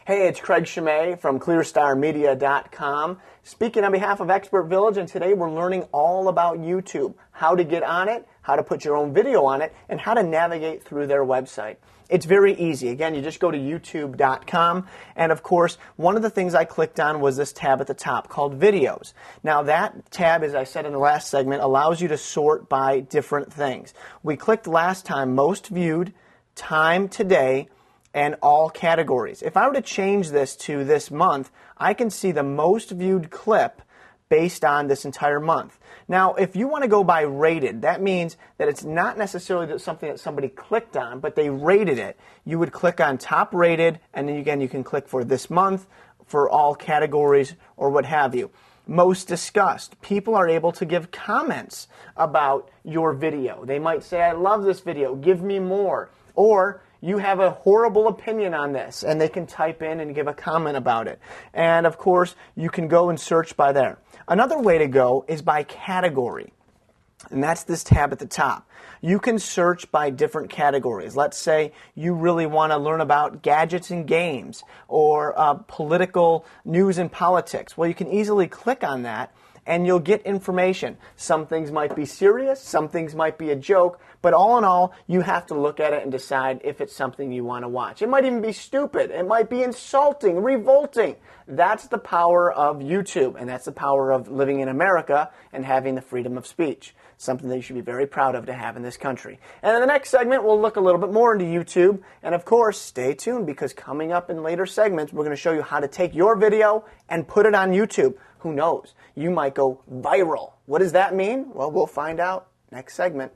Hey, it's Craig Chemay from ClearStarMedia.com, speaking on behalf of ExpertVillage, and today we're learning all about YouTube, how to get on it, how to put your own video on it, and how to navigate through their website. It's very easy. Again, you just go to YouTube.com, and of course, one of the things I clicked on was this tab at the top called Videos. Now that tab, as I said in the last segment, allows you to sort by different things. We clicked last time Most Viewed, Time Today, and all categories. If I were to change this to this month, I can see the most viewed clip based on this entire month. Now, if you want to go by rated, that means that it's not necessarily something that somebody clicked on, but they rated it. You would click on top rated, and then again, you can click for this month, for all categories, or what have you. Most discussed. People are able to give comments about your video. They might say, I love this video, give me more. Or you have a horrible opinion on this, and they can type in and give a comment about it. And of course, you can go and search by there. Another way to go is by category, and that's this tab at the top. You can search by different categories. Let's say you really want to learn about gadgets and games, or political news and politics. Well, you can easily click on that, and you'll get information. Some things might be serious, some things might be a joke, but all in all, you have to look at it and decide if it's something you want to watch. It might even be stupid. It might be insulting, revolting. That's the power of YouTube, and that's the power of living in America and having the freedom of speech, something that you should be very proud of to have in this country. And in the next segment, we'll look a little bit more into YouTube, and of course, stay tuned, because coming up in later segments, we're going to show you how to take your video and put it on YouTube. Who knows? You might go viral. What does that mean? Well, we'll find out next segment.